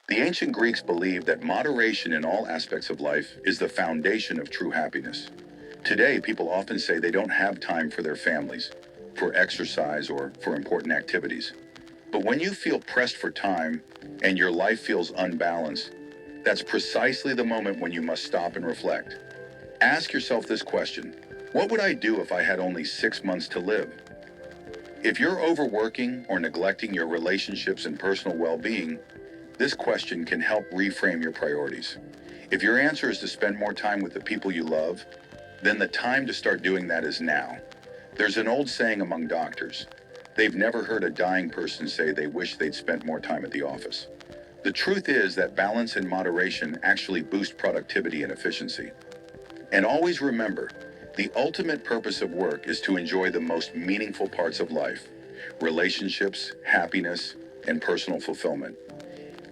The ancient Greeks believed that moderation in all aspects of life is the foundation of true happiness. Today, people often say they don't have time for their families, for exercise, or for important activities. But when you feel pressed for time and your life feels unbalanced, that's precisely the moment when you must stop and reflect. Ask yourself this question: what would I do if I had only 6 months to live? If you're overworking or neglecting your relationships and personal well being, this question can help reframe your priorities. If your answer is to spend more time with the people you love, then the time to start doing that is now. There's an old saying among doctors: they've never heard a dying person say they wish they'd spent more time at the office. The truth is that balance and moderation actually boost productivity and efficiency. And always remember, the ultimate purpose of work is to enjoy the most meaningful parts of life: relationships, happiness, and personal fulfillment.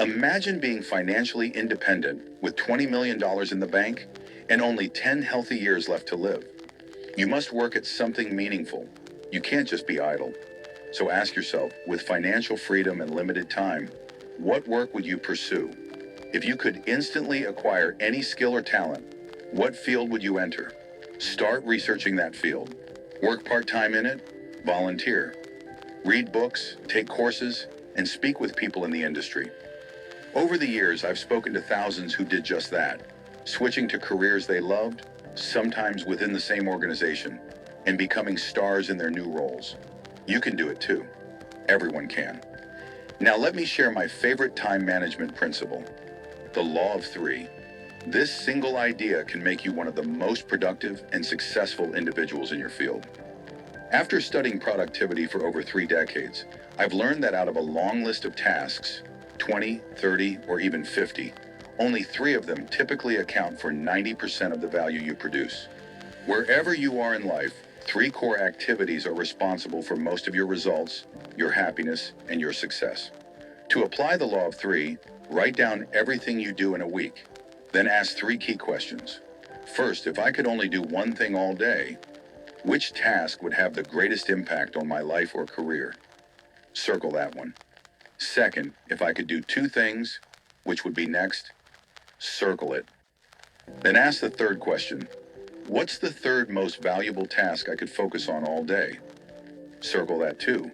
Imagine being financially independent with $20 million in the bank and only 10 healthy years left to live. You must work at something meaningful. You can't just be idle. So ask yourself, with financial freedom and limited time, what work would you pursue? If you could instantly acquire any skill or talent, what field would you enter? Start researching that field. Work part-time in it, volunteer. Read books, take courses, and speak with people in the industry. Over the years, I've spoken to thousands who did just that, switching to careers they loved, sometimes within the same organization, and becoming stars in their new roles. You can do it too. Everyone can. Now let me share my favorite time management principle: the law of three. This single idea can make you one of the most productive and successful individuals in your field. After studying productivity for over 3 decades, I've learned that out of a long list of tasks, 20, 30, or even 50, only 3 of them typically account for 90% of the value you produce. Wherever you are in life, 3 core activities are responsible for most of your results, your happiness, and your success. To apply the law of three, write down everything you do in a week. Then ask 3 key questions. First, if I could only do one thing all day, which task would have the greatest impact on my life or career? Circle that one. Second, if I could do 2 things, which would be next? Circle it. Then ask the third question: what's the third most valuable task I could focus on all day? Circle that too.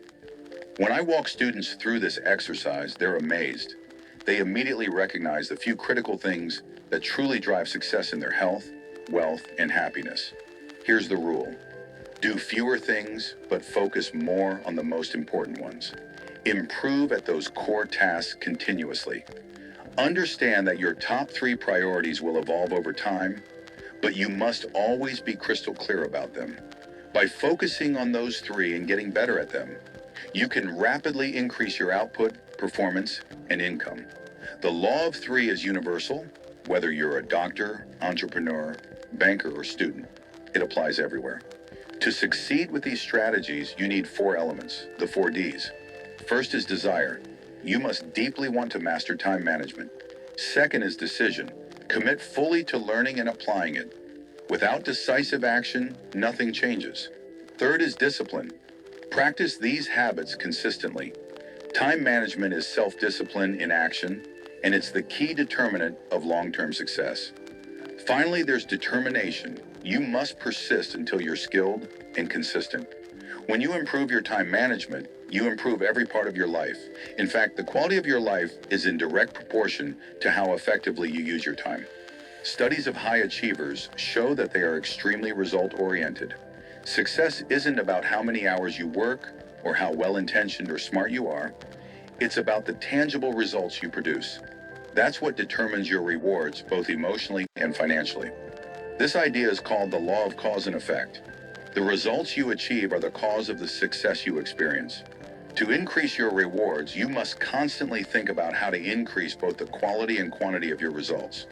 When I walk students through this exercise, they're amazed. They immediately recognize the few critical things that truly drive success in their health, wealth, and happiness. Here's the rule: do fewer things, but focus more on the most important ones. Improve at those core tasks continuously. Understand that your top 3 priorities will evolve over time, but you must always be crystal clear about them. By focusing on those 3 and getting better at them, you can rapidly increase your output, performance, and income. The law of 3 is universal, whether you're a doctor, entrepreneur, banker, or student. It applies everywhere. To succeed with these strategies, you need 4 elements, the 4 Ds. First is desire. You must deeply want to master time management. Second is decision. Commit fully to learning and applying it. Without decisive action, nothing changes. Third is discipline. Practice these habits consistently. Time management is self-discipline in action, and it's the key determinant of long-term success. Finally, there's determination. You must persist until you're skilled and consistent. When you improve your time management, you improve every part of your life. In fact, the quality of your life is in direct proportion to how effectively you use your time. Studies of high achievers show that they are extremely result-oriented. Success isn't about how many hours you work or how well-intentioned or smart you are. It's about the tangible results you produce. That's what determines your rewards, both emotionally and financially. This idea is called the law of cause and effect. The results you achieve are the cause of the success you experience. To increase your rewards, you must constantly think about how to increase both the quality and quantity of your results.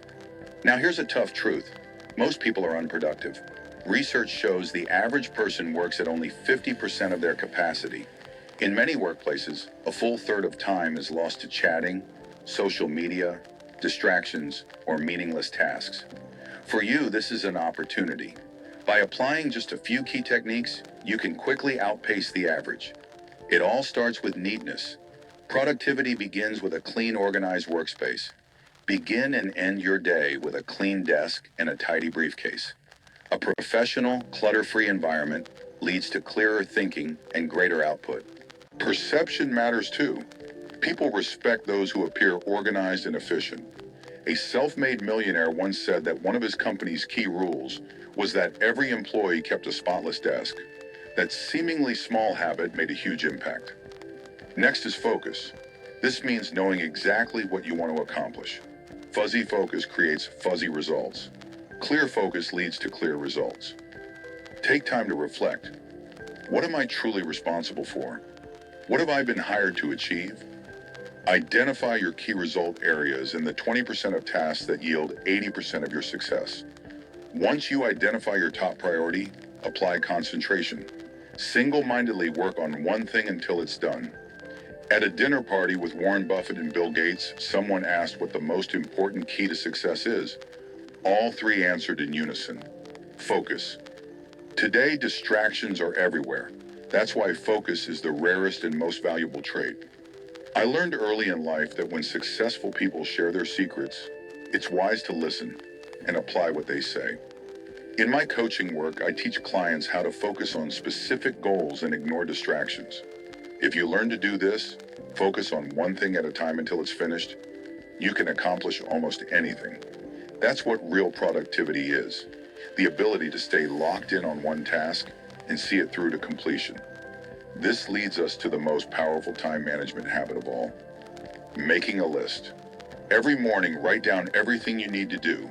Now here's a tough truth. Most people are unproductive. Research shows the average person works at only 50% of their capacity. In many workplaces, a full third of time is lost to chatting, social media, distractions, or meaningless tasks. For you, this is an opportunity. By applying just a few key techniques, you can quickly outpace the average. It all starts with neatness. Productivity begins with a clean, organized workspace. Begin and end your day with a clean desk and a tidy briefcase. A professional, clutter-free environment leads to clearer thinking and greater output. Perception matters too. People respect those who appear organized and efficient. A self-made millionaire once said that one of his company's key rules was that every employee kept a spotless desk. That seemingly small habit made a huge impact. Next is focus. This means knowing exactly what you want to accomplish. Fuzzy focus creates fuzzy results. Clear focus leads to clear results. Take time to reflect. What am I truly responsible for? What have I been hired to achieve? Identify your key result areas and the 20% of tasks that yield 80% of your success. Once you identify your top priority, apply concentration. Single-mindedly work on one thing until it's done. At a dinner party with Warren Buffett and Bill Gates, someone asked what the most important key to success is. All three answered in unison: focus. Today, distractions are everywhere. That's why focus is the rarest and most valuable trait. I learned early in life that when successful people share their secrets, it's wise to listen and apply what they say. In my coaching work, I teach clients how to focus on specific goals and ignore distractions. If you learn to do this, focus on one thing at a time until it's finished, you can accomplish almost anything. That's what real productivity is: the ability to stay locked in on one task and see it through to completion. This leads us to the most powerful time management habit of all: making a list. Every morning, write down everything you need to do,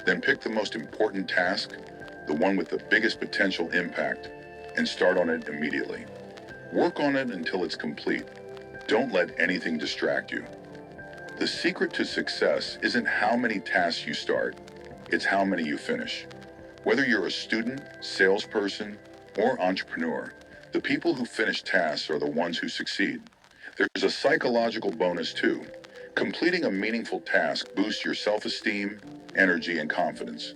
then pick the most important task, the one with the biggest potential impact, and start on it immediately. Work on it until it's complete. Don't let anything distract you. The secret to success isn't how many tasks you start, it's how many you finish. Whether you're a student, salesperson, or entrepreneur, the people who finish tasks are the ones who succeed. There's a psychological bonus too. Completing a meaningful task boosts your self-esteem, energy, and confidence.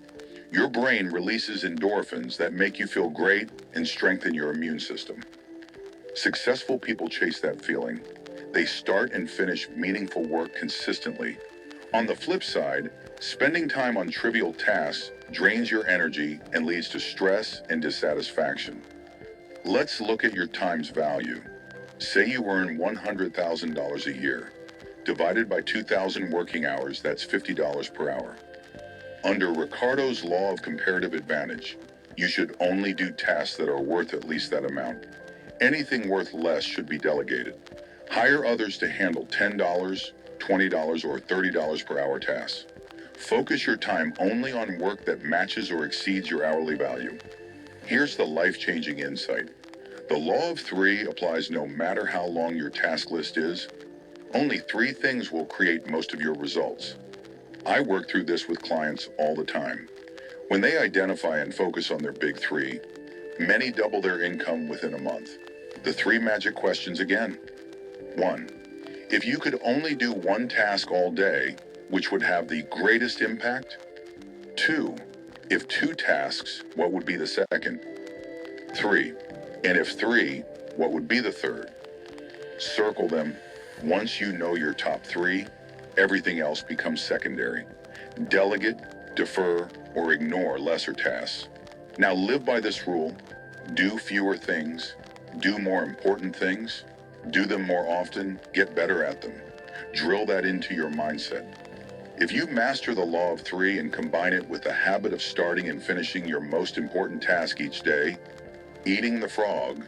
Your brain releases endorphins that make you feel great and strengthen your immune system. Successful people chase that feeling. They start and finish meaningful work consistently. On the flip side, spending time on trivial tasks drains your energy and leads to stress and dissatisfaction. Let's look at your time's value. Say you earn $100,000 a year. Divided by 2,000 working hours, that's $50 per hour. Under Ricardo's law of comparative advantage, you should only do tasks that are worth at least that amount. Anything worth less should be delegated. Hire others to handle $10, $20, or $30 per hour tasks. Focus your time only on work that matches or exceeds your hourly value. Here's the life-changing insight. The law of three applies no matter how long your task list is. Only three things will create most of your results. I work through this with clients all the time. When they identify and focus on their big three, many double their income within a month. The three magic questions again. 1. If you could only do one task all day, which would have the greatest impact? 2. If two tasks, what would be the second? 3. And if three, what would be the third? Circle them. Once you know your top three, everything else becomes secondary. Delegate, defer, or ignore lesser tasks. Now live by this rule. Do fewer things. Do more important things. Do them more often. Get better at them. Drill that into your mindset. If you master the law of three and combine it with the habit of starting and finishing your most important task each day, eating the frog,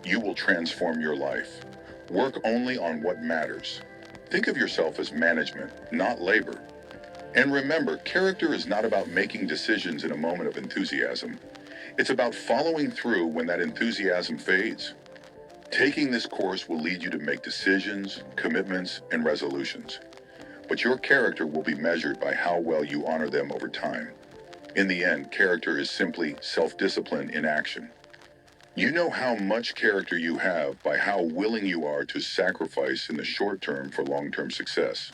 you will transform your life. Work only on what matters. Think of yourself as management, not labor. And remember, character is not about making decisions in a moment of enthusiasm. It's about following through when that enthusiasm fades. Taking this course will lead you to make decisions, commitments, and resolutions. But your character will be measured by how well you honor them over time. In the end, character is simply self-discipline in action. You know how much character you have by how willing you are to sacrifice in the short term for long-term success.